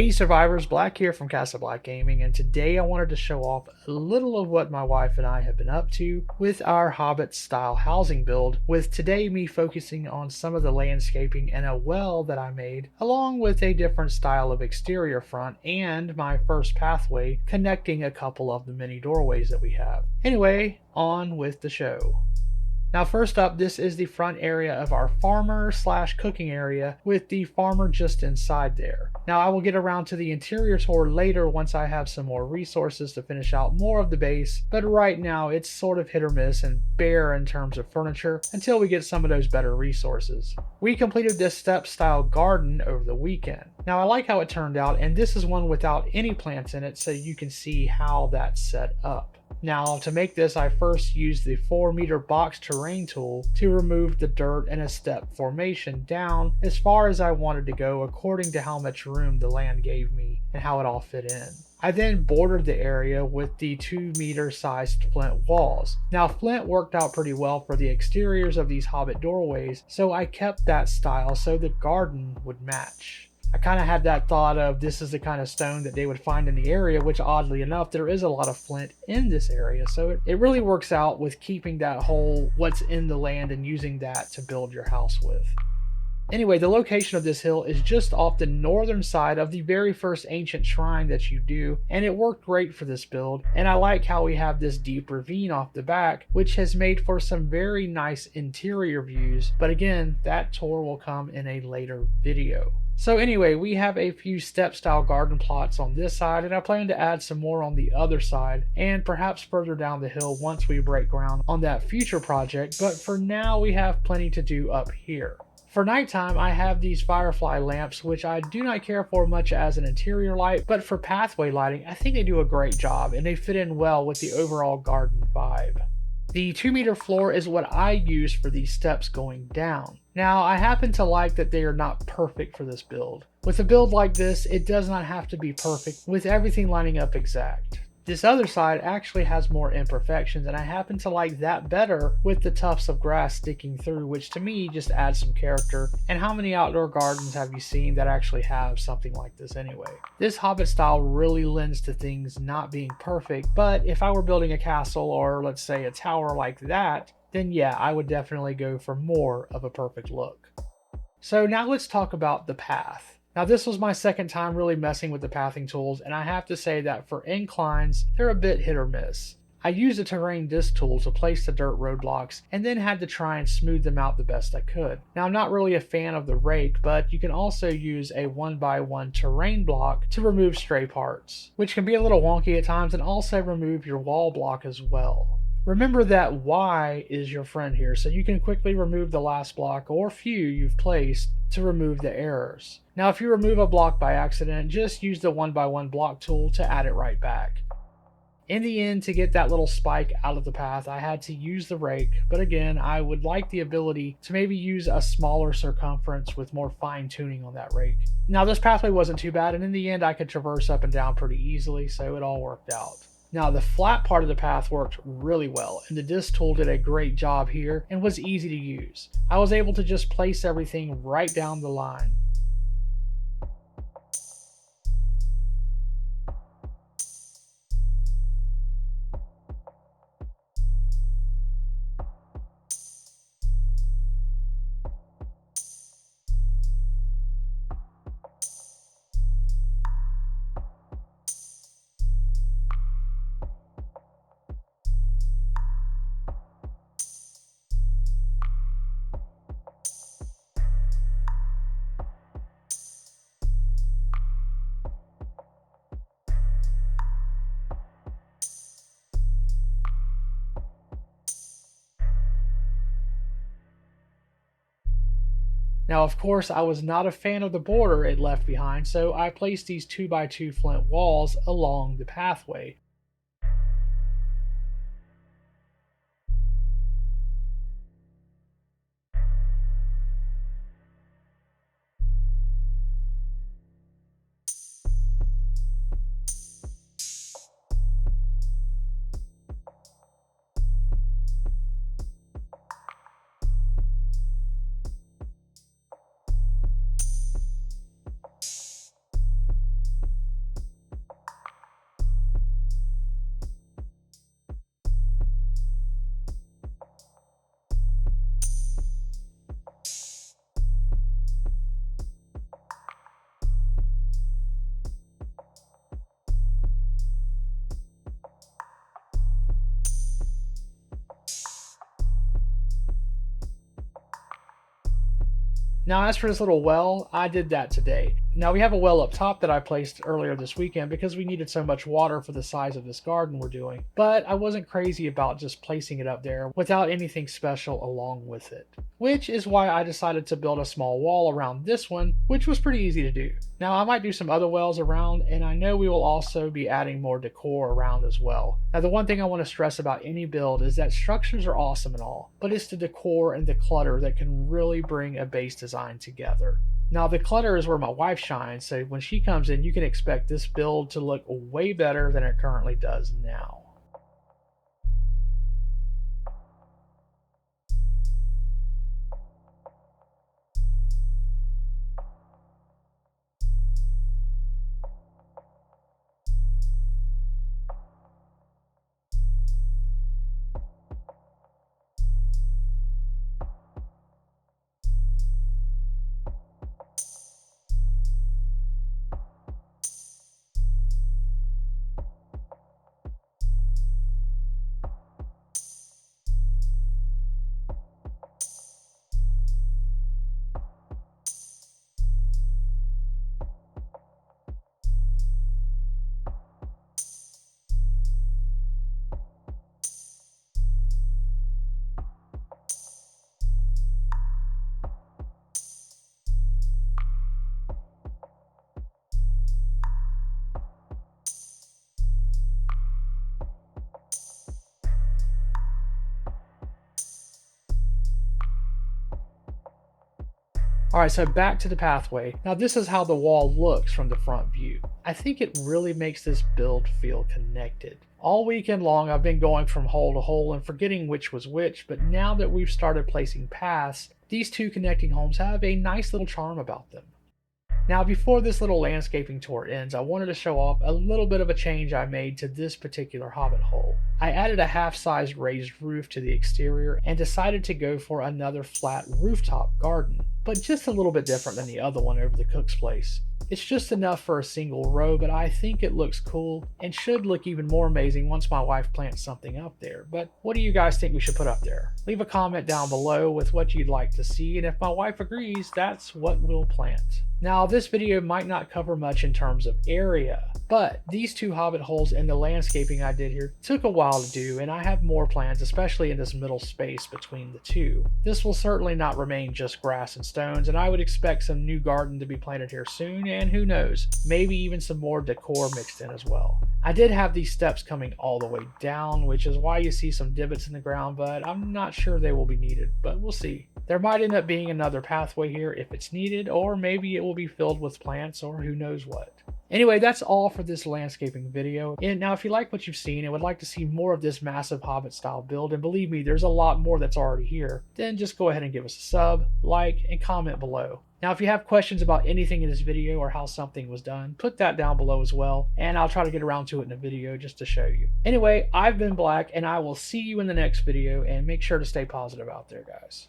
Hey survivors, Black here from CasaBLACK Gaming, and today I wanted to show off a little of what my wife and I have been up to with our Hobbit style housing build, with today me focusing on some of the landscaping and a well that I made, along with a different style of exterior front and my first pathway connecting a couple of the many doorways that we have. Anyway, on with the show. Now first up, this is the front area of our farmer slash cooking area with the farmer just inside there. Now I will get around to the interior tour later once I have some more resources to finish out more of the base, but right now it's sort of hit or miss and bare in terms of furniture until we get some of those better resources. We completed this step style garden over the weekend. Now I like how it turned out, and this is one without any plants in it, so you can see how that's set up. Now to make this, I first used the 4-meter box terrain tool to remove the dirt and a step formation down as far as I wanted to go according to how much room the land gave me and how it all fit in. I then bordered the area with the 2-meter sized flint walls. Now flint worked out pretty well for the exteriors of these Hobbit doorways, so I kept that style so the garden would match. I kind of had that thought of this is the kind of stone that they would find in the area, which oddly enough, there is a lot of flint in this area. So it really works out with keeping that whole what's in the land and using that to build your house with. Anyway, the location of this hill is just off the northern side of the very first ancient shrine that you do, and it worked great for this build, and I like how we have this deep ravine off the back, which has made for some very nice interior views, but again, that tour will come in a later video. So anyway, we have a few step style garden plots on this side, and I plan to add some more on the other side and perhaps further down the hill once we break ground on that future project, but for now we have plenty to do up here. For nighttime, I have these firefly lamps, which I do not care for much as an interior light, but for pathway lighting, I think they do a great job and they fit in well with the overall garden vibe. The 2-meter floor is what I use for these steps going down. Now, I happen to like that they are not perfect for this build. With a build like this, it does not have to be perfect with everything lining up exact. This other side actually has more imperfections, and I happen to like that better with the tufts of grass sticking through, which to me just adds some character. And how many outdoor gardens have you seen that actually have something like this anyway? This Hobbit style really lends to things not being perfect, but if I were building a castle or let's say a tower like that, then yeah, I would definitely go for more of a perfect look. So now let's talk about the path. Now this was my second time really messing with the pathing tools, and I have to say that for inclines, they're a bit hit or miss. I used a terrain disc tool to place the dirt roadblocks and then had to try and smooth them out the best I could. Now I'm not really a fan of the rake, but you can also use a 1x1 terrain block to remove stray parts, which can be a little wonky at times and also remove your wall block as well. Remember that Y is your friend here, so you can quickly remove the last block or few you've placed to remove the errors. Now if you remove a block by accident, just use the 1x1 block tool to add it right back. In the end, to get that little spike out of the path, I had to use the rake, but again, I would like the ability to maybe use a smaller circumference with more fine tuning on that rake. Now this pathway wasn't too bad, and in the end I could traverse up and down pretty easily, so it all worked out. Now the flat part of the path worked really well, and the disc tool did a great job here and was easy to use. I was able to just place everything right down the line. Now, of course, I was not a fan of the border it left behind, so I placed these 2x2 flint walls along the pathway. Now, as for this little well, I did that today. Now, we have a well up top that I placed earlier this weekend because we needed so much water for the size of this garden we're doing, but I wasn't crazy about just placing it up there without anything special along with it, which is why I decided to build a small wall around this one, which was pretty easy to do. Now, I might do some other wells around, and I know we will also be adding more decor around as well. Now, the one thing I want to stress about any build is that structures are awesome and all, but it's the decor and the clutter that can really bring a base design together. Now, the clutter is where my wife shines, so when she comes in, you can expect this build to look way better than it currently does now. Alright, so back to the pathway. Now this is how the wall looks from the front view. I think it really makes this build feel connected. All weekend long I've been going from hole to hole and forgetting which was which, but now that we've started placing paths, these two connecting homes have a nice little charm about them. Now, before this little landscaping tour ends, I wanted to show off a little bit of a change I made to this particular Hobbit hole. I added a half-sized raised roof to the exterior and decided to go for another flat rooftop garden, but just a little bit different than the other one over the cook's place. It's just enough for a single row, but I think it looks cool and should look even more amazing once my wife plants something up there. But what do you guys think we should put up there? Leave a comment down below with what you'd like to see, and if my wife agrees, that's what we'll plant. Now, this video might not cover much in terms of area, but these two Hobbit holes and the landscaping I did here took a while to do, and I have more plans, especially in this middle space between the two. This will certainly not remain just grass and stones, and I would expect some new garden to be planted here soon, and who knows, maybe even some more decor mixed in as well. I did have these steps coming all the way down, which is why you see some divots in the ground, but I'm not sure they will be needed, but we'll see. There might end up being another pathway here if it's needed, or maybe it will be filled with plants, or who knows what. Anyway, that's all for this landscaping video. And now if you like what you've seen and would like to see more of this massive Hobbit style build, and believe me, there's a lot more that's already here, then just go ahead and give us a sub, like, and comment below. Now, if you have questions about anything in this video or how something was done, put that down below as well, and I'll try to get around to it in a video just to show you. Anyway, I've been Black, and I will see you in the next video, and make sure to stay positive out there, guys.